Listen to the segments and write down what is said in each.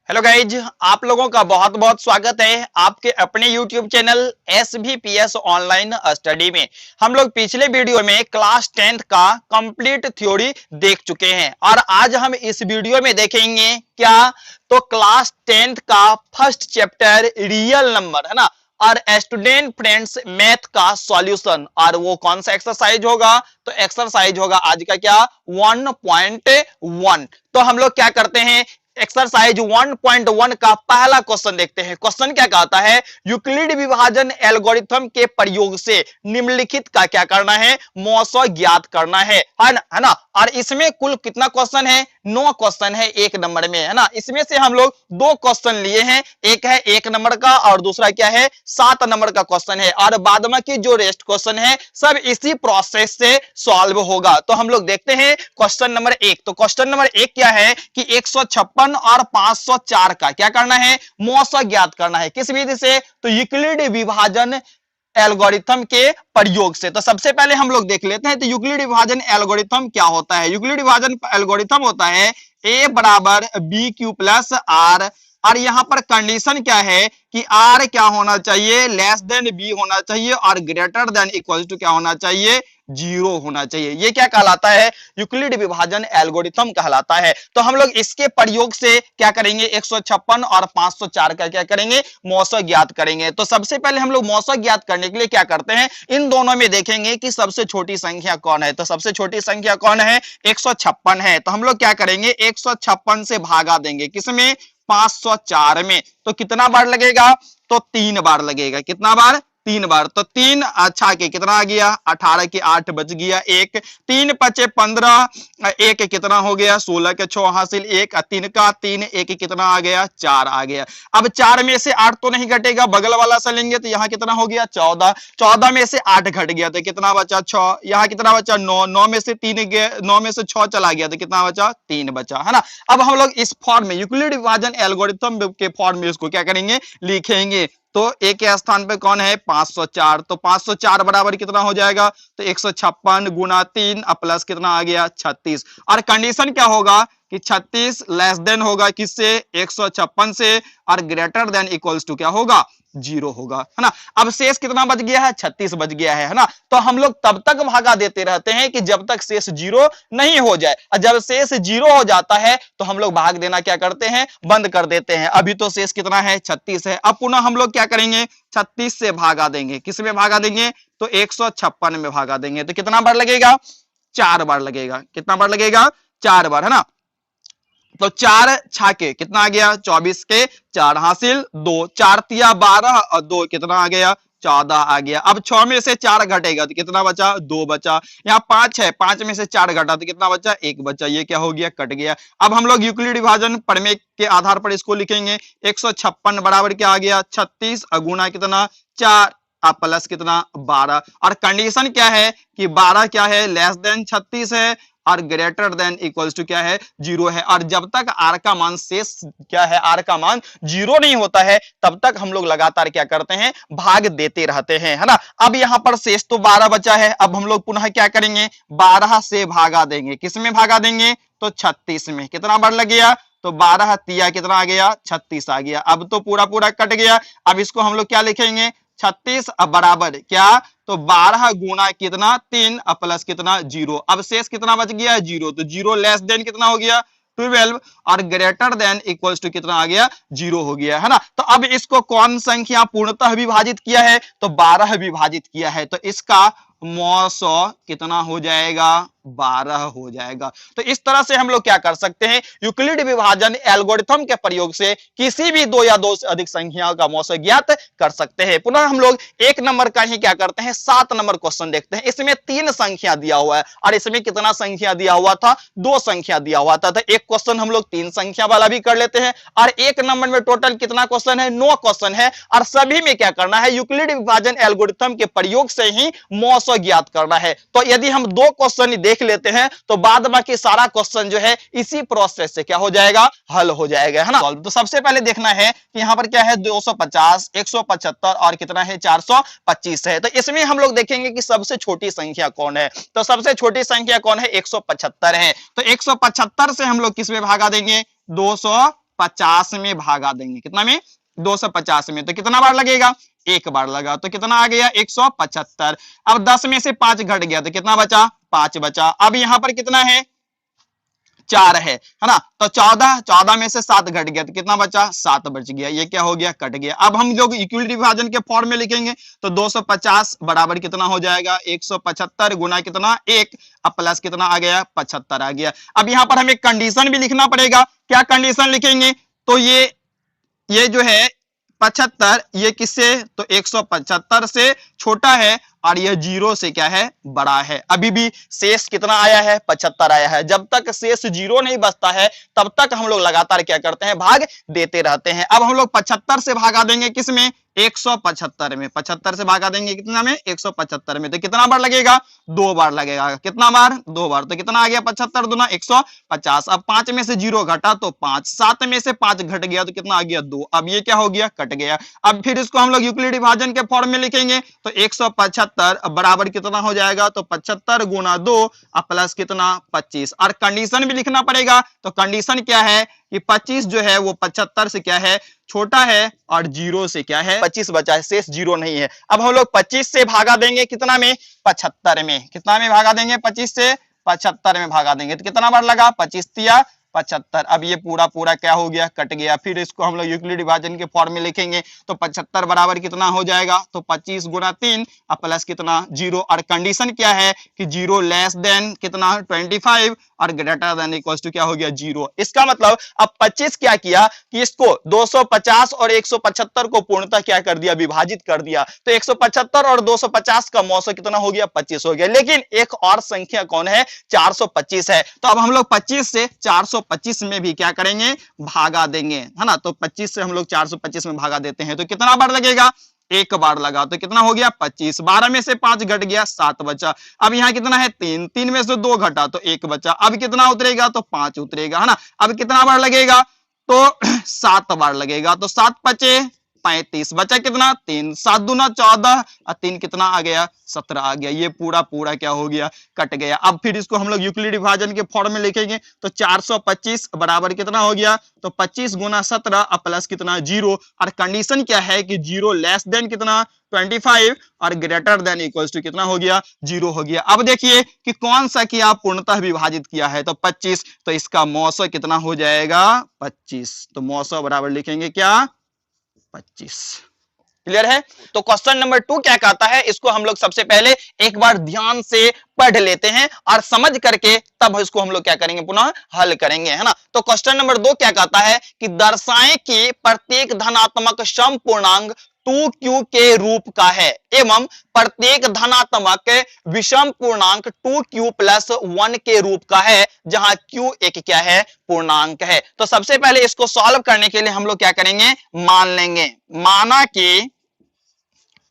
Hello guys, आप लोगों का बहुत बहुत स्वागत है आपके अपने YouTube channel SVPS online study में। हम लोग पिछले वीडियो में क्लास 10th का कंप्लीट थ्योरी देख चुके हैं और आज हम इस वीडियो में देखेंगे क्या तो क्लास 10th का फर्स्ट चैप्टर रियल नंबर है ना और स्टूडेंट फ्रेंड्स मैथ का सॉल्यूशन। और वो कौन सा एक्सरसाइज होगा तो एक्सरसाइज होगा आज का क्या 1.1। तो हम लोग क्या करते हैं एक्सरसाइज 1.1 का पहला क्वेश्चन देखते हैं। क्वेश्चन क्या कहता है, यूक्लिड विभाजन एल्गोरिथम के प्रयोग से निम्नलिखित का क्या करना है, मौसा ज्ञात करना है ना। और इसमें कुल कितना क्वेश्चन है, 9 क्वेश्चन है एक नंबर में, है ना। इसमें से हम लोग 2 क्वेश्चन लिए हैं, एक है 1 नंबर का और दूसरा क्या है 7 नंबर का क्वेश्चन है। और बाद में की जो रेस्ट क्वेश्चन है सब इसी प्रोसेस से सॉल्व होगा। तो हम लोग देखते हैं क्वेश्चन नंबर 1। तो क्वेश्चन नंबर 1 क्या है कि 156 और 504 का क्या करना है, मौसा ज्ञात करना है। किस विधि से, तो यूक्लिड विभाजन एल्गोरिथम के प्रयोग से। तो सबसे पहले हम लोग देख लेते हैं तो यूक्लिड विभाजन एल्गोरिथम क्या होता है। यूक्लिड विभाजन एल्गोरिथम होता है a बराबर बी क्यू प्लस आर। और यहां पर कंडीशन क्या है कि r क्या होना चाहिए, लेस देन b होना चाहिए और ग्रेटर देन इक्वल टू क्या होना चाहिए, 0 होना चाहिए। ये क्या कहलाता है, यूक्लिड विभाजन एल्गोरिथम कहलाता है। तो हम लोग इसके प्रयोग से क्या करेंगे, 156 और 504 का क्या करेंगे, मौसा ज्ञात करेंगे। तो सबसे पहले हम लोग मौसा ज्ञात करने के लिए क्या करते हैं, इन दोनों में देखेंगे कि सबसे छोटी संख्या कौन है। तो सबसे छोटी संख्या कौन है, 156 है। तो हम लोग क्या करेंगे, 156 से भागा देंगे किसमें, 504 में। तो कितना बार लगेगा, तो 3 बार लगेगा। कितना बार, 3 बार। तो 3 अच्छा के कितना आ गया, 18 के 8 बच गया, 1 3 5 15, 1 कितना हो गया, 16 के 6 हासिल, 1 3 का 3, 1 कितना आ गया, 4 आ गया। अब 4 में से 8 तो नहीं घटेगा, बगल वाला से लेंगे तो यहाँ कितना हो गया 14, 14 में से 8 घट गया तो कितना बचा 6, यहाँ कितना बचा 9, 9 में से 3 गया, 9 में से 6 चला गया तो कितना बचा 3 बचा, है ना। अब हम लोग इस फॉर्म में यूक्लिड विभाजन एल्गोरिथम के फॉर्म में इसको क्या करेंगे, लिखेंगे। तो a के स्थान पे कौन है, 504। तो 504 बराबर कितना हो जाएगा, तो 156 गुना 3 प्लस कितना आ गया 36। और कंडीशन क्या होगा कि 36 लेस देन होगा किससे, 156 से, और ग्रेटर देन इक्वल्स टू क्या होगा, 0 होगा, है ना। अब शेष कितना बच गया है, 36 बच गया है ना। तो हम लोग तब तक भागा देते रहते हैं कि जब तक शेष 0 नहीं हो जाए। और जब शेष 0 हो जाता है तो हम लोग भाग देना क्या करते हैं, बंद कर देते हैं। अभी तो शेष कितना है, 36 है। अब पुनः हम लोग क्या करेंगे, 36 से भागा देंगे। किस में भागा देंगे, तो 156 में भागा देंगे। तो कितना बार लगेगा, 4 बार लगेगा। कितना बार लगेगा, 4 बार, है ना। तो 4 छाके कितना आ गया, 24 के 4 हासिल 2, 4 तिया 12 और 2 कितना आ गया, 14 आ गया। अब 6 में से 4 घटेगा तो कितना बचा, 2 बचा। यहाँ 5 है, 5 में से 4 घटा तो कितना बचा, 1 बचा। ये क्या हो गया, कट गया। अब हम लोग यूक्लिड विभाजन प्रमेय के आधार पर इसको लिखेंगे। 156 बराबर क्या आ गया, 36 गुना कितना 4 प्लस कितना 12। और कंडीशन क्या है कि 12 क्या है, लेस देन 36 है और ग्रेटर देन इक्वल्स टू क्या है, 0 है। और जब तक आर का मान शेष क्या है, आर का मान 0 नहीं होता है तब तक हम लोग लगातार क्या करते हैं, भाग देते रहते हैं, है ना। अब यहां पर शेष तो 12 बचा है। अब हम लोग पुनः क्या करेंगे, 12 से भागा देंगे। किस में भागा देंगे, तो 36 में। कितना बार लग गया, तो 12 तिया कितना आ गया, 36 आ गया। अब तो पूरा पूरा कट गया। अब इसको हम लोग क्या लिखेंगे, 36 बराबर क्या, तो 12 गुना कितना 3 प्लस कितना 0। अब शेष कितना बच गया, 0। तो 0 लेस देन कितना हो गया, 12 और ग्रेटर देन इक्वल्स टू कितना आ गया, 0 हो गया, है ना। तो अब इसको कौन संख्या पूर्णतः विभाजित किया है, तो 12 विभाजित किया है। तो इसका मौसा कितना हो जाएगा, 12 हो जाएगा। तो इस तरह से हम लोग क्या कर सकते हैं, यूक्लिड विभाजन एल्गोरिथम के प्रयोग से किसी भी 2 या 2 से अधिक संख्याओं का मौसा ज्ञात कर सकते हैं। पुनः हम लोग 1 नंबर का ही क्या करते हैं, 7 नंबर क्वेश्चन देखते हैं। इसमें 3 संख्या दिया हुआ है और इसमें कितना संख्या दिया हुआ था, 2 संख्या दिया हुआ था। तो एक क्वेश्चन हम लोग 3 संख्या वाला भी कर लेते हैं। और 1 नंबर में टोटल कितना क्वेश्चन है, 9 क्वेश्चन है। और सभी में क्या करना है, यूक्लिड विभाजन एल्गोरिथम के प्रयोग से ही मौसा ज्ञात करना है। तो यदि हम 2 क्वेश्चन देख लेते हैं तो बाद बाकी सारा क्वेश्चन जो है इसी प्रोसेस से क्या हो जाएगा, हल हो जाएगा, है ना। तो सबसे पहले देखना है कि यहाँ पर क्या है, 250, 175 और कितना है, 425 है। तो इसमें हम लोग देखेंगे कि सबसे छोटी संख्या कौन है। तो सबसे छोटी संख्या कौन है, 175 है। तो 175 से हम लोग किस में भागा देंगे, 200 250 में भागा देंगे। कितना में? 250 में। तो कितना बार लगेगा? एक बार लगा। तो कितना आ गया? 175। अब 10 में से 5 घट गया तो कितना बचा? 5 बचा। अब यहां पर कितना है? 4 है ना? तो 14 में से 7 घट गया तो कितना बचा? 7 बच गया। ये क्या हो गया? कट गया। अब हम लोग इक्विलिटी विभाजन के फॉर्म में लिखेंगे तो 250 बराबर कितना हो जाएगा? 175 गुना कितना? 1। अब प्लस कितना आ गया? 75 आ गया। अब यहां पर हमें कंडीशन भी लिखना पड़ेगा। क्या कंडीशन लिखेंगे? तो ये जो है 75 ये किससे? तो 175 से छोटा है और यह 0 से क्या है? बड़ा है। अभी भी शेष कितना आया है? 75 आया है। जब तक शेष 0 नहीं बचता है तब तक हम लोग लगातार क्या करते हैं? भाग देते रहते हैं। अब हम लोग 75 से भागा देंगे किसमें? 175 में। 75 से भागा देंगे कितना में? 175 में। तो कितना बार लगेगा? 2 बार लगेगा। कितना बार? 2 बार। तो कितना आ गया? 75 दूना 150। अब 5 में से 0 घटा तो 5। 7 में से 5 घट गया तो कितना आ गया? 2। अब ये क्या हो गया? कट गया। अब फिर इसको हम लोग यूक्लिड विभाजन के फॉर्म में लिखेंगे तो 175 बराबर कितना हो जाएगा? तो 75 गुना 2 प्लस कितना? 25। और कंडीशन भी लिखना पड़ेगा। तो कंडीशन क्या है कि 25 जो है वो 75 से क्या है? छोटा है और 0 से क्या है? 25 बचा है, शेष 0 नहीं है। अब हम लोग 25 से भागा देंगे कितना में? 75 में। कितना में भागा देंगे? 25 से 75 में भागा देंगे तो कितना बार लगा? 25 तिया 75। अब ये पूरा क्या हो गया? कट गया। फिर इसको हम लोग यूक्लिड विभाजन के फॉर्म में लिखेंगे तो 75 बराबर कितना हो जाएगा? तो 25 गुना 3 प्लस कितना? 0। और कंडीशन क्या है कि 0 लेस देन कितना? 25 और ग्रेटर देन इक्वल्स टू क्या हो गया? 0। इसका मतलब अब 25 क्या किया कि इसको 250 और 175 को पूर्णतः क्या कर दिया? विभाजित कर दिया। तो 175 और 250 का मौसम कितना हो गया? 25 हो गया। लेकिन एक और संख्या कौन है? 425 है। तो अब हम लोग 25 से 425 में भी क्या करेंगे? भागा देंगे, है ना? तो 25 से हम लोग 425 में भागा देते हैं तो कितना बार लगेगा? एक बार लगा। तो कितना हो गया? 25। 12 में से 5 घट गया, 7 बचा। अब यहां कितना है? 3। 3 में से 2 घटा तो 1 बचा। अब कितना उतरेगा? तो 5 उतरेगा, है ना? अब कितना बार लगेगा? तो 7 बार लगेगा। तो 7 पचे 35 बचा कितना? 3। 7 दूना 14 और 3 कितना आ गया? 17 आ गया। ये पूरा क्या हो गया? कट गया। अब फिर इसको हम लोग यूक्लिड विभाजन के फॉर्म में लिखेंगे तो 425 बराबर कितना हो गया? तो 25 गुना 17 प्लस कितना? 0। और कंडीशन क्या है कि 0 लेस देन कितना? 25 और ग्रेटर देन इक्वल्स टू कितना हो गया? 0 हो गया। अब देखिए कि कौन सा किया? पूर्णतः विभाजित किया है तो 25। तो इसका मौसा कितना हो जाएगा? 25। तो मौसा बराबर लिखेंगे क्या? 25। क्लियर है? तो क्वेश्चन नंबर 2 क्या कहता है इसको हम लोग सबसे पहले एक बार ध्यान से पढ़ लेते हैं और समझ करके तब इसको हम लोग क्या करेंगे? पुनः हल करेंगे, है ना? तो क्वेश्चन नंबर 2 क्या कहता है कि दर्शाएं कि प्रत्येक धनात्मक सम पूर्णांक 2q के रूप का है एवं प्रत्येक धनात्मक विषम पूर्णांक 2q प्लस 1 के रूप का है जहां q एक क्या है? पूर्णांक है। तो सबसे पहले इसको सॉल्व करने के लिए हम लोग क्या करेंगे? मान लेंगे।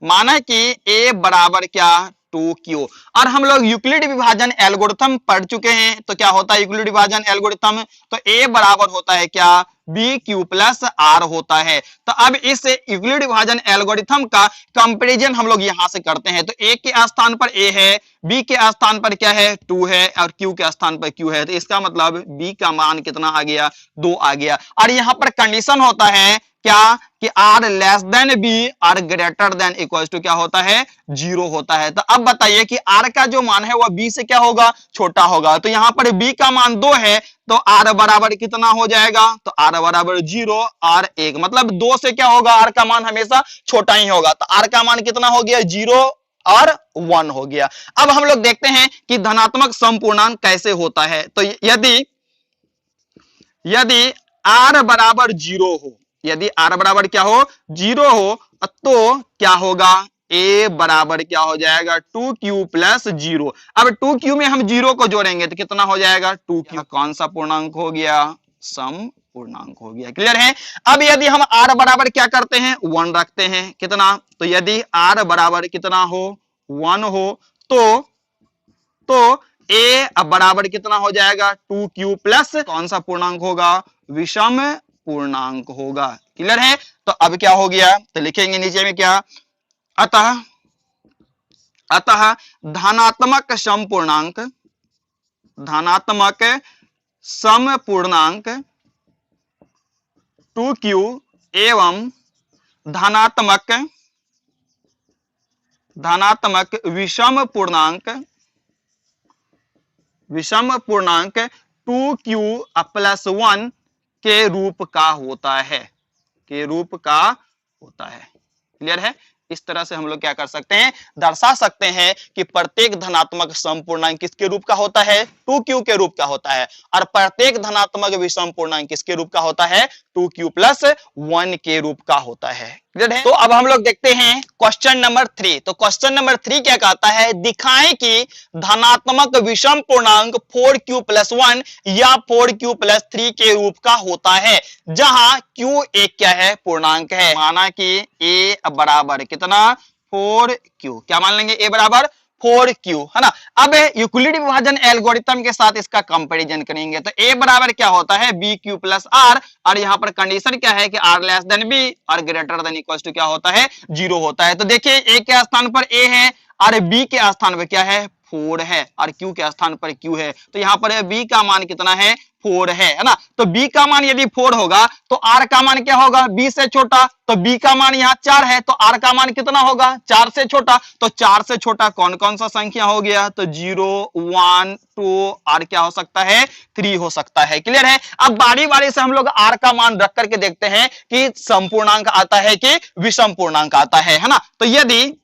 माना कि a बराबर क्या? 2q। और हम लोग यूक्लिड विभाजन एल्गोरिथम पढ़ चुके हैं। तो क्या होता है यूक्लिड विभाजन एल्गोरिथम? तो a बराबर होता है क्या? bq प्लस r होता है। तो अब इस यूक्लिड विभाजन एल्गोरिथम का कंपैरिजन हम लोग यहां से करते हैं। तो a के स्थान पर a है, b के स्थान पर क्या है? 2 है और q के स्थान पर q है। तो इसका मतलब b का मान कितना आ गया? 2 आ गया। और यहां पर कंडीशन होता है क्या? कि r लेस देन b और ग्रेटर देन इक्वल्स टू क्या होता है? 0 होता है। तो अब बताइए कि r का जो मान है वह b से क्या होगा? छोटा होगा। तो यहां पर b का मान 2 है तो r बराबर कितना हो जाएगा? तो r बराबर 0 और 1। मतलब 2 से क्या होगा? r का मान हमेशा छोटा ही होगा। तो r का मान कितना हो गया? 0 और 1 हो गया। अब हम लोग देखते हैं कि धनात्मक समपूर्णांक कैसे होता है। तो यदि r बराबर 0 हो, यदि r बराबर क्या हो? 0 हो तो क्या होगा? a बराबर क्या हो जाएगा? 2q plus 0। अब 2q में हम 0 को जोड़ेंगे तो कितना हो जाएगा? 2q। कौन सा पूर्णांक हो गया? सम पूर्णांक हो गया। क्लियर है? अब यदि हम r बराबर क्या करते हैं? 1 रखते हैं। कितना? तो यदि r बराबर कितना हो? 1 हो तो a बराबर कितना हो जाएगा? 2q प्लस कौन सा पूर्णांक होगा? विषम पूर्णांक होगा। क्लियर है? तो अब क्या हो गया? तो लिखेंगे नीचे में क्या? अतः धनात्मक सम पूर्णांक 2q एवं धनात्मक विषम पूर्णांक 2q + 1 के रूप का होता है, क्लियर है। इस तरह से हम लोग क्या कर सकते हैं, दर्शा सकते हैं कि प्रत्येक धनात्मक समपूर्णांक किसके रूप का होता है, 2q के रूप का होता है, और प्रत्येक धनात्मक विषम पूर्णांक किसके रूप का होता है, 2q + 1 के रूप का होता है, क्लियर है। तो अब हम लोग देखते हैं क्वेश्चन नंबर 3। तो क्वेश्चन नंबर 3 क्या कहता है, दिखाएं कि धनात्मक विषम पूर्णांक 4q + 1 या 4q + 3 के रूप का होता है, जहां q एक क्या है, पूर्णांक है। माना कि a बराबर कितना, 4q, क्या मान लेंगे, a बराबर 4q, है ना। अब यूक्लिड विभाजन एल्गोरिथम के साथ इसका कंपैरिजन करेंगे तो a बराबर क्या होता है, bq + r, और यहां पर कंडीशन क्या है कि r < b और > क्या होता है, 0 होता है। तो देखिए a के स्थान पर a है और b के स्थान पर क्या है, 4 है, और q के स्थान पर q है। तो यहाँ पर b का मान कितना है, 4 है ना। तो b का मान यदि 4 होगा तो r का मान क्या होगा, b से छोटा। तो b का मान यहाँ 4 है तो r का मान कितना होगा, 4 से छोटा। तो 4 से छोटा कौन कौन सा संख्या हो गया, तो 0, 1, 2 और क्या हो सकता है, 3 हो सकता है, क्लियर है। अब बारी बारी से हम लोग r का मान रख करके देखते हैं कि समपूर्णांक आता है कि विषम पूर्णांक आता है ना। तो यदि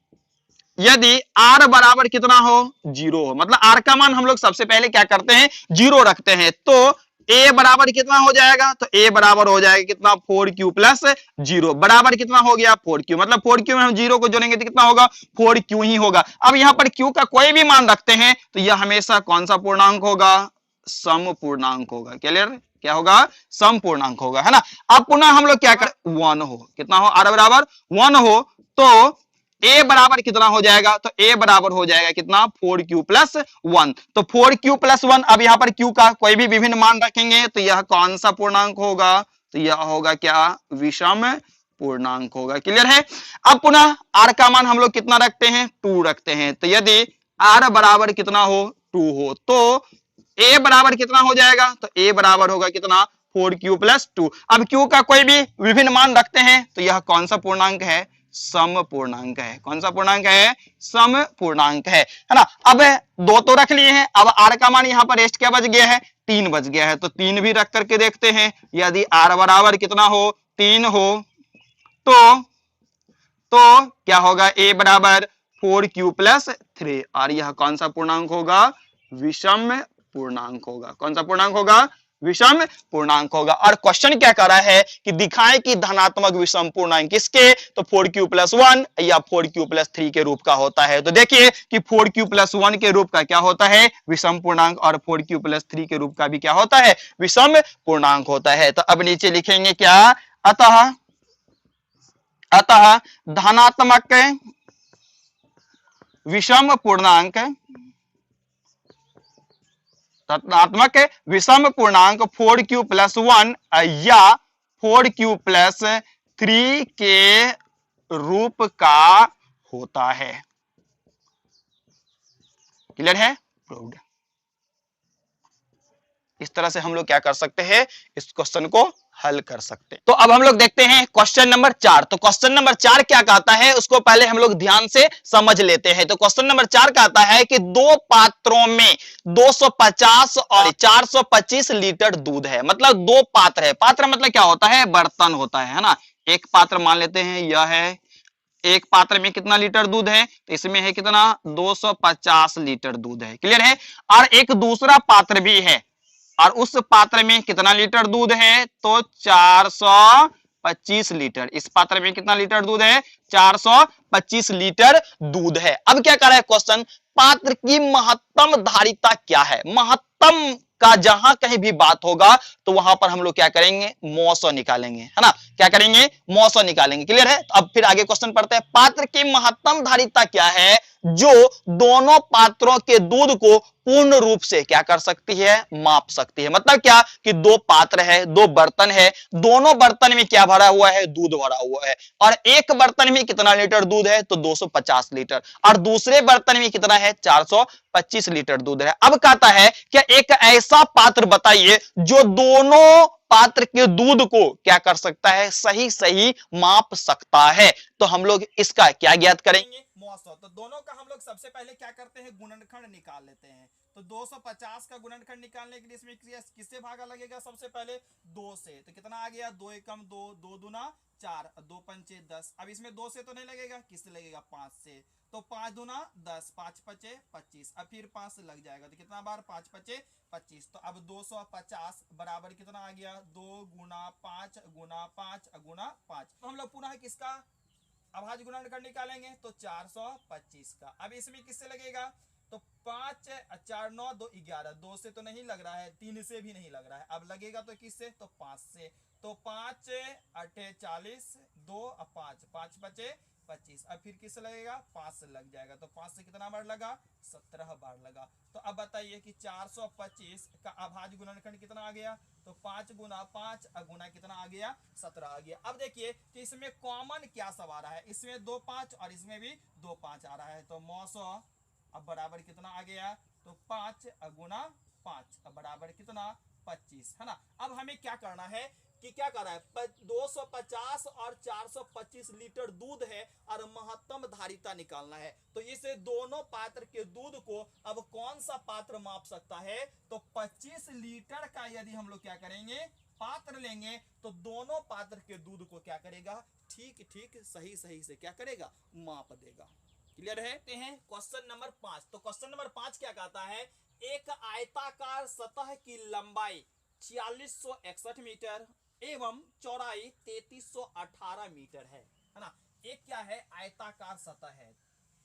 r बराबर कितना हो, 0 हो, मतलब r का मान हम लोग सबसे पहले क्या करते हैं, 0 रखते हैं। तो a बराबर कितना हो जाएगा, तो a बराबर हो जाएगा कितना, 4q + 0 बराबर कितना हो गया, 4q, मतलब 4q में हम 0 को जोड़ेंगे तो कितना होगा, 4q ही होगा। अब यहाँ पर q का कोई भी मान रखते हैं तो यह हमेशा कौन सा पूर्णांक होगा, सम पूर्णांक होगा, क्लियर, क्या होगा, सम पूर्णांक होगा, है ना। अब पुनः हम लोग क्या कर, 1 हो, कितना हो, r बराबर 1 हो, तो a बराबर कितना हो जाएगा, तो a बराबर हो जाएगा कितना, 4q + 1। तो 4q + 1, अब यहाँ पर q का कोई भी विभिन्न मान रखेंगे तो यह कौन सा पूर्णांक होगा, तो यह होगा क्या, विषम पूर्णांक होगा, क्लियर है। अब पुनः r का मान हम लोग कितना रखते हैं, 2 रखते हैं। तो यदि r बराबर कितना हो, 2 हो, तो a बराबर कितना हो जाएगा, तो a बराबर होगा कितना, 4q + 2। अब q का कोई भी विभिन्न मान रखते हैं तो यह कौन सा पूर्णांक है, सम पूर्णांक है। कौन सा पूर्णांक है, सम पूर्णांक है ना। अब 2 तो रख लिए हैं, अब r का मान यहाँ पर रेस्ट क्या बच गया है, 3 बच गया है। तो 3 भी रख करके देखते हैं, यदि r बराबर कितना हो, 3 हो, तो क्या होगा, a बराबर 4q + 3, और यह कौन सा पूर्णांक होगा, विषम पूर्णांक होगा। कौन सा पूर्णांक होगा, विषम पूर्णांक होगा। और क्वेश्चन क्या कर रहा है कि दिखाएं कि धनात्मक विषम पूर्णांक किसके, तो 4q + 1 या 4q + 3 के रूप का होता है। तो देखिए कि 4q + 1 के रूप का क्या होता है, विषम पूर्णांक, और 4q + 3 के रूप का भी क्या होता है, विषम पूर्णांक होता है। तो अब नीचे लिखेंगे क्या, अतः धनात्मक विषम पूर्णांक, धनात्मक विषम पूर्णांक 4q + 1 या 4q + 3 के रूप का होता है, क्लियर है, प्रूव्ड। इस तरह से हम लोग क्या कर सकते हैं, इस क्वेश्चन को हल कर सकते हैं। तो अब हम लोग देखते हैं क्वेश्चन नंबर 4। तो क्वेश्चन नंबर 4 क्या कहता है, उसको पहले हम लोग ध्यान से समझ लेते हैं। तो क्वेश्चन नंबर 4 कहता है कि 2 पात्रों में 250 और 425 लीटर दूध है। मतलब 2 पात्र है, पात्र मतलब क्या होता है, बर्तन होता है ना। एक पात्र मान लेते हैं, यह है, एक पात्र में कितना लीटर दूध है, तो इसमें है कितना, 250 लीटर दूध है, क्लियर है। और एक दूसरा पात्र भी है, और उस पात्र में कितना लीटर दूध है, तो 425 लीटर। इस पात्र में कितना लीटर दूध है, 425 लीटर दूध है। अब क्या कर रहा है क्वेश्चन, पात्र की महत्तम धारिता क्या है। महत्तम का जहां कहीं भी बात होगा तो वहां पर हम लोग क्या करेंगे, मौसो निकालेंगे, है ना। क्या करेंगे, मौसो निकालेंगे, क्लियर है। अब फिर आगे क्वेश्चन पढ़ते हैं, पात्र की महत्तम धारिता क्या है, जो दोनों पात्रों के दूध को पूर्ण रूप से क्या कर सकती है, माप सकती है। मतलब क्या कि 2 पात्र है, 2 बर्तन है, दोनों बर्तन में क्या भरा हुआ है, दूध भरा हुआ है। और एक बर्तन में कितना लीटर दूध है, तो 250 लीटर, और दूसरे बर्तन में कितना है, 425 लीटर दूध है। अब कहता है कि एक ऐसा पात्र बताइए जो दोनों पात्र के दूध को क्या कर सकता है, सही सही माप सकता है। तो हम लोग इसका क्या ज्ञात करेंगे, मौसम। तो दोनों का हम लोग सबसे पहले क्या करते हैं, गुणनखंड निकाल लेते हैं। तो 250 का गुणनखंड निकालने के लिए इसमें किससे भागा लगेगा, सबसे पहले 2 से। तो कितना आ गया, 2 एकम 2, 2 दूना 4, 2 पंचे 10। अब इसमें 2 से तो नहीं लगेगा, किससे लगेगा, 5 से। तो 5 दूना 10, 5 पचे 25, अब फिर 5 से लग जाएगा। तो कितना बार, 5 पचे 25। तो अब 250 बराबर कितना आ गया, 2 गुना 5 गुना 5 गुना 5। तो हम लोग पुनः किसका अभाज्य गुणनखंड निकालेंगे, तो 425 का। अब इसमें किससे लगेगा, तो 5 4 9 2 11, 2 से तो नहीं लग रहा है, 3 से भी नहीं लग रहा है। अब लगेगा तो किससे, तो 5 से। तो 5 8 40, 2 5 5 बचे 25। अब फिर किससे लगेगा, 5 से लग जाएगा। तो 5 से कितना बार लगा, 17 बार लगा। तो अब बताइए कि 425 का अभाज्य गुणनखंड कितना आ गया, तो 5 गुना 5 गुना कितना आ गया, 17 आ गया। अब देखिए कि इसमें कॉमन क्या सब आ रहा है, इसमें 2 5 और इसमें भी 2 5 आ रहा है। तो 900 अब बराबर कितना आ गया, तो 5 गुना 5 अब बराबर कितना, 25, है ना। अब हमें क्या करना है कि क्या कर रहा है, 250 और 425 लीटर दूध है और महत्तम धारिता निकालना है। तो इस दोनों पात्र के दूध को अब कौन सा पात्र माप सकता है, तो 25 लीटर का यदि हम लोग क्या करेंगे, पात्र लेंगे, तो दोनों पात्र के दूध को क्या करेगा, ठीक ठीक सही सही से क्या करेगा, माप देगा। क्लियर है। Question number 5। तो क्वेश्चन नंबर 5 क्या कहता है, एक आयताकार सतह की लंबाई 4661 मीटर एवं चौड़ाई 3318 मीटर है ना। एक क्या है, आयताकार सतह है।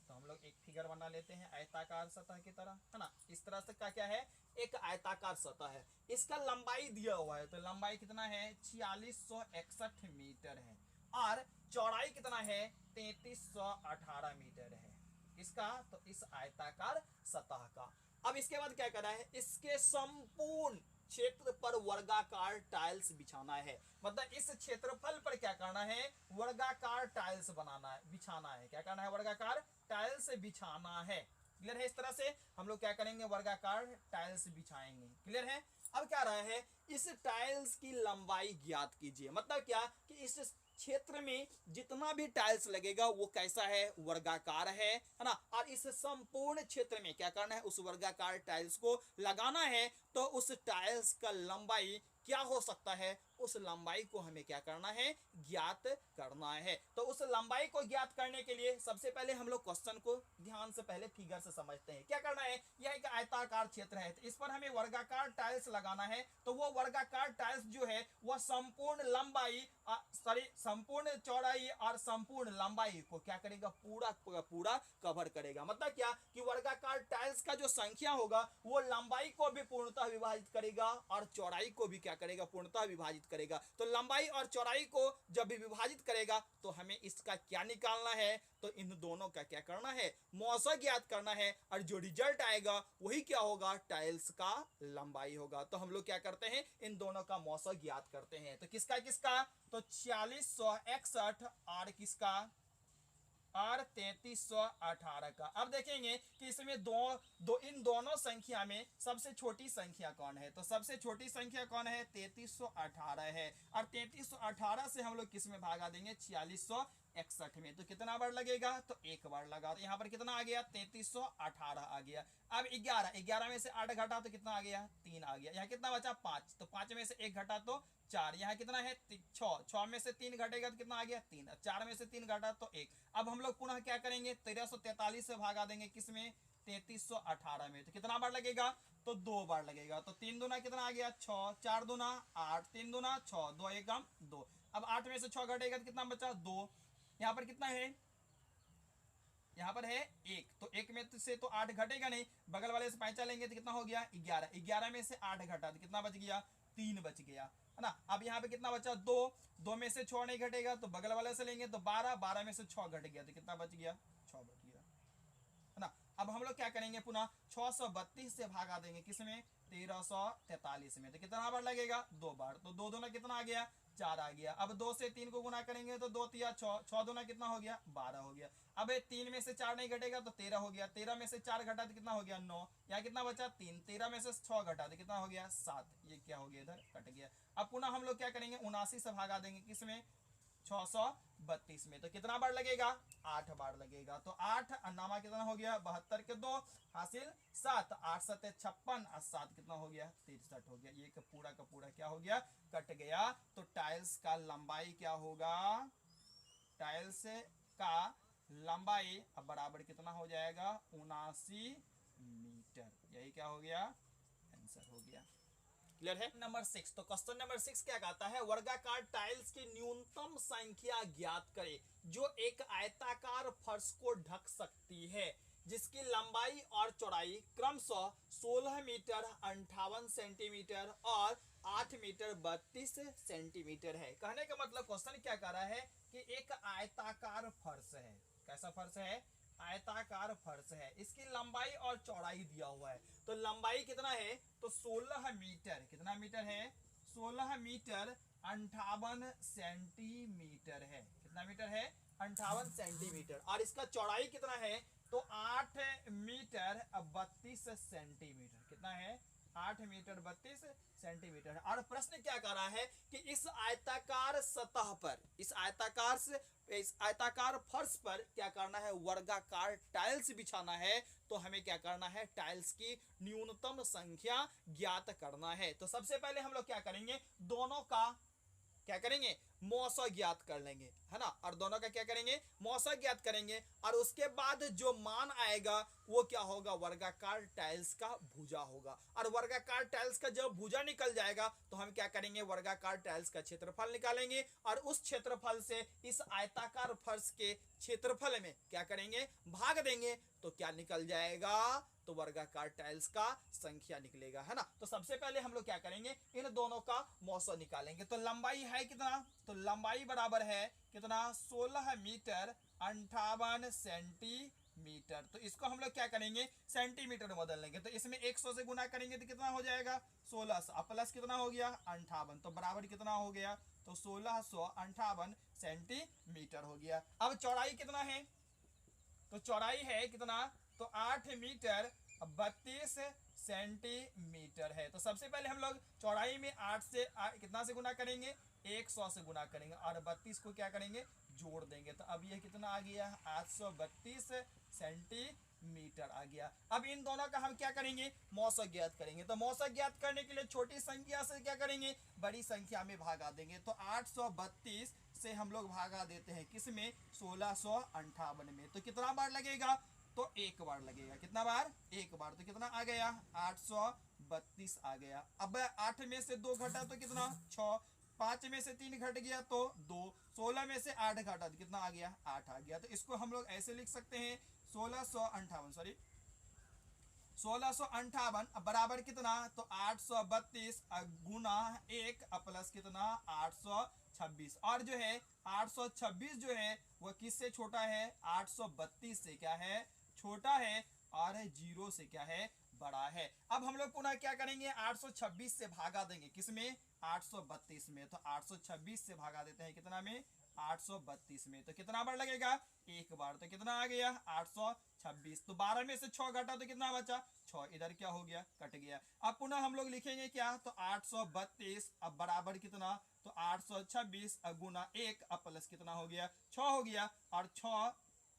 तो हम लोग एक फिगर बना लेते हैं आयताकार सतह की तरह, है ना। इस तरह से क्या है, एक आयताकार सतह है, इसका लंबाई दिया हुआ है। तो लंबाई कितना है, 4661 मीटर है और चौड़ाई कितना है, 3318 मीटर है इसका। तो इस आयताकार सतह का अब इसके बाद क्या करना है, इसके संपूर्ण क्षेत्र पर वर्गाकार टाइल्स बिछाना है। मतलब इस क्षेत्रफल पर क्या करना है, वर्गाकार टाइल्स बनाना है, बिछाना है। क्या करना है, वर्गाकार टाइल्स बिछाना है। क्लियर है। इस तरह से हम लोग क्या करेंगे, वर्गाकार टाइल्स बिछाएंगे। क्लियर है। अब क्या रहा है, इस टाइल्स की लंबाई ज्ञात कीजिए। मतलब क्या कि इस क्षेत्र में जितना भी टाइल्स लगेगा वो कैसा है, वर्गाकार है ना। और इस संपूर्ण क्षेत्र में क्या करना है, उस वर्गाकार टाइल्स को लगाना है। तो उस टाइल्स का लंबाई क्या हो सकता है, उस लंबाई को हमें क्या करना है, ज्ञात करना है। तो उस लंबाई को ज्ञात करने के लिए सबसे पहले हम लोग क्वेश्चन को ध्यान से पहले फिगर से समझते हैं। क्या करना है, यह एक आयताकार क्षेत्र है, तो इस पर हमें वर्गाकार टाइल्स लगाना है। तो वो वर्गाकार टाइल्स जो है वह संपूर्ण लंबाई संपूर्ण चौड़ाई और संपूर्ण लंबाई को क्या करेगा, पूरा पूरा कवर करेगा। मतलब क्या कि वर्गाकार टाइल्स का जो संख्या होगा वो लंबाई को भी पूर्णतः विभाजित करेगा और चौड़ाई को भी क्या करेगा, पूर्णतः विभाजित करेगा। तो लंबाई और चौड़ाई को जब भी विभाजित करेगा तो हमें इसका क्या निकालना है, तो इन दोनों का क्या करना है, मौसा ज्ञात करना है। और जो रिजल्ट आएगा वही क्या होगा, टाइल्स का लंबाई होगा। तो हम लोग क्या करते हैं, इन दोनों का मौसा ज्ञात करते हैं। तो किसका किसका, तो 4661 और किसका, और 3318 का। अब देखेंगे कि इसमें इन दोनों संख्या में सबसे छोटी संख्या कौन है। तो सबसे छोटी संख्या कौन है, 3318 है। और 3318 से हम लोग किस में भागा देंगे, 4661 में। तो कितना बार लगेगा, तो एक बार लगा। तो यहाँ पर कितना आ गया, 3318 आ गया। अब 11 में से 8 घटा तो कितना आ गया, 3 आ गया। यहाँ कितना बचा, 5। तो 5 में से 1 घटा तो 4। यहाँ कितना है, 6 में से 3 घटेगा तो कितना आ गया, 3। 4 में से 3 घटा तो 1। अब हम लोग पुनः क्या करेंगे, 1343 से भागा देंगे किसमें, 3318 में। तो कितना बार लगेगा, तो 2 बार लगेगा। तो 3 दूना कितना आ गया, 6, 4 दूना 8, 3 दूना 6, 2 एकम 2। अब 8 में से 6 घटेगा तो कितना बचा, 2। यहाँ पर कितना है, यहाँ पर है 1। तो 1 में से तो 8 घटेगा नहीं, बगल वाले से 5 लेंगे तो कितना हो गया, 11। 11 में से 8 घटा तो कितना बच गया, 3 बच गया, है ना। अब यहाँ पे कितना बचा, 2। 2 में से 6 नहीं घटेगा तो बगल वाले से लेंगे तो 12। 12 में से 6 घट गया तो कितना बच गया, 6 बच गया, है ना। अब हम लोग क्या करेंगे, पुनः 632 से भागा देंगे किसमें, 1343 में। तो कितना बार लगेगा, 2 बार। तो 2 दूना कितना आ गया, 4 आ गया। अब 2 से 3 को गुना करेंगे तो 2 तिया 6, 6 दूना कितना हो गया 12 हो गया। अब 3 में से 4 नहीं घटेगा तो 13 हो गया। 13 में से 4 घटा तो कितना हो गया 9, यहाँ कितना बचा 3। 13 में से 6 घटा तो कितना हो गया 7, ये क्या हो गया इधर कट गया। अब पुनः हम लोग क्या करेंगे 79 से भागा देंगे किसमें 632 में, तो कितना बार लगेगा 8 बार लगेगा। तो 8 अन्नामा कितना हो गया 72 के 2 हासिल 7, 8 7 56 और 7 कितना हो गया 63 हो गया। ये का पूरा क्या हो गया कट गया। तो टाइल्स का लंबाई क्या होगा, टाइल्स का लंबाई अब बराबर कितना हो जाएगा 79 मीटर। यही क्या हो गया आंसर हो गया। क्लियर है। नंबर 6, तो क्वेश्चन नंबर 6 क्या कहता है, वर्गाकार टाइल्स की न्यूनतम संख्या ज्ञात करे जो एक आयताकार फर्श को ढक सकती है जिसकी लंबाई और चौड़ाई क्रमशः 16 मीटर 58 सेंटीमीटर और 8 मीटर 32 सेंटीमीटर है। कहने का मतलब क्वेश्चन क्या कर रहा है कि एक आयताकार फर्श है, कैसा फर्श है आयताकार फर्श है, इसकी लंबाई और चौड़ाई दिया हुआ है। तो लंबाई कितना है तो 16 मीटर, कितना मीटर है 16 मीटर 58 सेंटीमीटर है, कितना मीटर है 58 सेंटीमीटर। और इसका चौड़ाई कितना है तो 8 मीटर 32 सेंटीमीटर, कितना है 8 मीटर 32 सेंटीमीटर। और प्रश्न क्या कर रहा है कि इस आयताकार सतह पर, इस आयताकार फर्श पर क्या करना है वर्गाकार टाइल्स बिछाना है। तो हमें क्या करना है टाइल्स की न्यूनतम संख्या ज्ञात करना है। तो सबसे पहले हम लोग क्या करेंगे दोनों का क्या करेंगे मौसा ज्ञात कर लेंगे, है ना, और दोनों का क्या करेंगे मौसा ज्ञात करेंगे। और उसके बाद जो मान आएगा वो क्या होगा वर्गाकार टाइल्स का भुजा होगा। और वर्गाकार टाइल्स का जब भुजा निकल जाएगा तो हम क्या करेंगे वर्गाकार टाइल्स का क्षेत्रफल निकालेंगे और उस क्षेत्रफल से इस आयताकार फर्श के क्षेत्रफल में क्या करेंगे भाग देंगे तो क्या निकल जाएगा तो वर्गाकार टाइल्स का संख्या निकलेगा, है ना। तो सबसे पहले हम लोग क्या करेंगे इन दोनों का मौसा निकालेंगे। तो लंबाई है कितना तो लंबाई बराबर है कितना 16 मीटर 58 सेंटीमीटर। तो इसको हम लोग क्या करेंगे सेंटीमीटर में बदल लेंगे। तो इसमें 100 से गुना करेंगे तो कितना हो जाएगा 1600 प्लस कितना हो गया 58, तो बराबर कितना हो गया तो 1658 सेंटीमीटर हो गया। अब चौड़ाई कितना है तो चौड़ाई है कितना तो 8 मीटर 32 सेंटीमीटर है। तो सबसे पहले हम लोग चौड़ाई में 8 से कितना से गुना करेंगे 100 से गुना करेंगे और 32 को क्या करेंगे जोड़ देंगे। तो अब ये कितना आ गया 832 सेंटीमीटर आ गया। अब इन दोनों का हम क्या करेंगे मौसा ज्ञात करेंगे। तो मौसा ज्ञात करने के लिए छोटी संख्या से क्या करेंगे बड़ी संख्या में भागा देंगे। तो 832 से हम लोग भागा देते हैं किसमें 1658 में। तो कितना बार लगेगा तो एक बार लगेगा, कितना बार एक बार। तो कितना आ गया 832 आ गया। अब 8 में से 2 घटा तो कितना 6, 5 में से 3 घट गया तो 2, 16 में से 8 घटा तो कितना आ गया 8 आ गया। तो इसको हम लोग ऐसे लिख सकते हैं 1658 बराबर कितना तो 832 गुना 1 प्लस कितना 826। और जो है 826 जो है वह किससे छोटा है 832 से क्या है छोटा है और 0 से क्या है बड़ा है। अब हम लोग पुनः क्या करेंगे 826 से भागा देंगे किसमें 832 में। तो 826 से भागा देते हैं कितना में 832 में। तो कितना बार लगेगा एक बार। तो कितना आ गया 826। तो 12 में से 6 घटा तो कितना बचा 6, इधर क्या हो गया कट गया। अब पुनः हम लोग लिखेंगे क्या तो 832 अब बराबर कितना तो 826 गुना 1 अब प्लस कितना हो गया 6 हो गया। और 6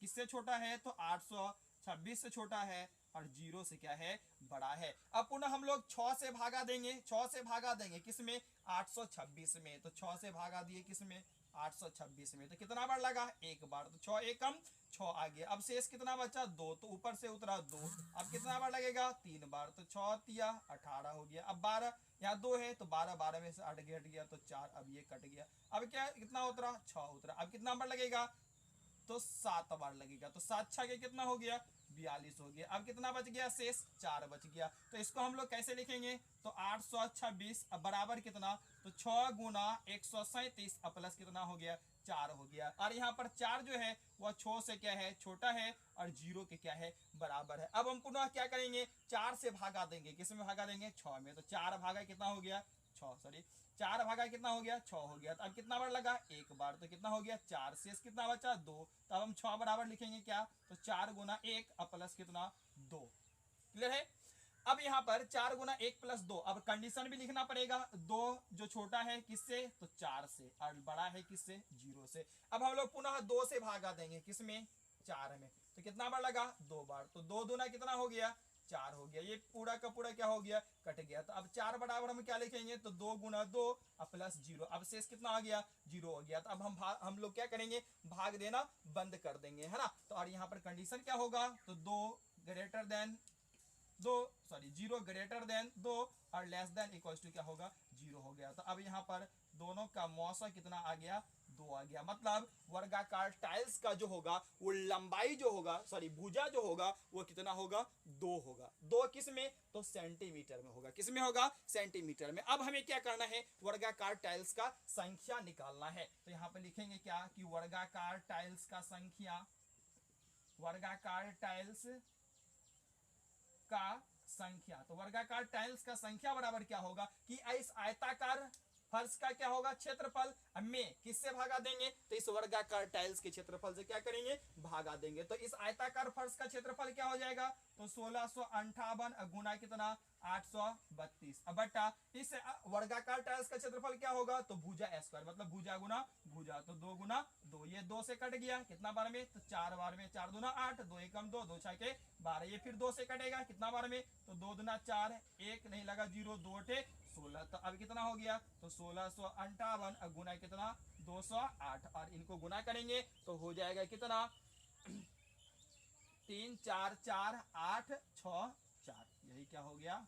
किससे छोटा है तो 826 से छोटा है और 0 से क्या है बड़ा है। अब पुनः हम लोग 6 से भागा देंगे, 6 से भागा देंगे किसमें 826 में। तो 6 से भागा दिए किसमें 826 में। तो कितना बार लगा एक बार। तो 6 एकम 6 आ गया। अब शेष कितना बचा 2, तो ऊपर से उतरा 2। अब कितना बार लगेगा 3 बार। तो 6 तिया 18 हो गया। अब 12 यहाँ 2 है तो 12, 12 में से 8 घट गया तो 4, अब ये कट गया। अब क्या कितना उतरा 6 उतरा। अब कितना बार लगेगा तो 7 बार लगेगा। तो 7 छः के कितना हो गया 42 हो गया। अब कितना बच गया शेष 4 बच गया। तो इसको हम लोग कैसे लिखेंगे तो 826 अब बराबर कितना तो 6 गुना 137 प्लस कितना हो गया 4 हो गया। और यहाँ पर 4 जो है वह 6 से क्या है छोटा है और 0 के क्या है बराबर है। अब हम पुनः क्या करेंगे 4 से भागा देंगे, किस में भागा देंगे 6 में। तो 4 भागा कितना हो गया सॉरी 4 भागा कितना हो गया 6 हो गया। तो अब कितना बार लगा एक बार, तो कितना हो गया 4, शेष कितना बचा 2। तो अब हम 6 बराबर लिखेंगे क्या, तो 4 गुना 1 अब प्लस कितना 2। क्लियर है। अब यहाँ पर 4 गुना 1 प्लस 2, अब कंडीशन भी लिखना पड़ेगा। 2 जो छोटा है किससे, तो 4 से, और बड़ा है किससे 0 से। अब हम लोग पुनः 2 से भागा देंगे, किसमें 4 में, तो कितना बार लगा 2 बार। तो 2 दूना कितना हो गया 4 हो गया। ये पूरा का पूरा क्या हो गया कट गया। तो अब 4 बराबर हम क्या लिखेंगे, तो 2 गुना 2 प्लस 0, अब शेष कितना आ गया 0 हो गया। तो अब हम लोग क्या करेंगे, भाग देना बंद कर देंगे, है ना। तो और यहाँ पर कंडीशन क्या होगा, तो 2 ग्रेटर देन 0 ग्रेटर देन 2 और लेस देन इक्वल टू क्या होगा 0 हो गया। तो अब यहाँ पर दोनों का मौसा कितना आ गया 2 आ गया। मतलब वर्गाकार टाइल्स का जो होगा वो लंबाई जो होगा, सॉरी भुजा जो होगा वो कितना होगा 2 होगा। 2 किस में, तो सेंटीमीटर में होगा। किस में होगा, सेंटीमीटर में। अब हमें क्या करना है, वर्गाकार टाइल्स का संख्या निकालना है। तो यहाँ पे लिखेंगे क्या कि वर्गाकार टाइल्स का संख्या, वर्गाकार टाइल्स का संख्या। तो वर्गाकार टाइल्स का संख्या बराबर क्या होगा कि इस आयताकार फर्श का क्या होगा क्षेत्रफल में किससे भागा देंगे, तो इस वर्गाकार टाइल्स के क्षेत्रफल से क्या करेंगे भागा देंगे। तो इस आयताकार फर्श का क्षेत्रफल क्या हो जाएगा, तो 1658 गुना कितना 832 बटा इस वर्गाकार टाइल्स का क्षेत्रफल क्या होगा, तो भुजा स्क्वायर, मतलब भुजा गुना भुजा, तो 2 गुना 2, ये 2 से कट गया कितना बार में, तो 4 बार में। 4 दूना 8, 2 एकम 2, 2 छके 12, ये फिर 2 से कटेगा कितना बार में, तो 2 दूना 4, 1 नहीं लगा 0, 2 टे 16। तो अब कितना हो गया, तो 1658 गुना कितना 208, और इनको गुना करेंगे तो हो जाएगा कितना 3 4 4 8 6 4, यही क्या हो गया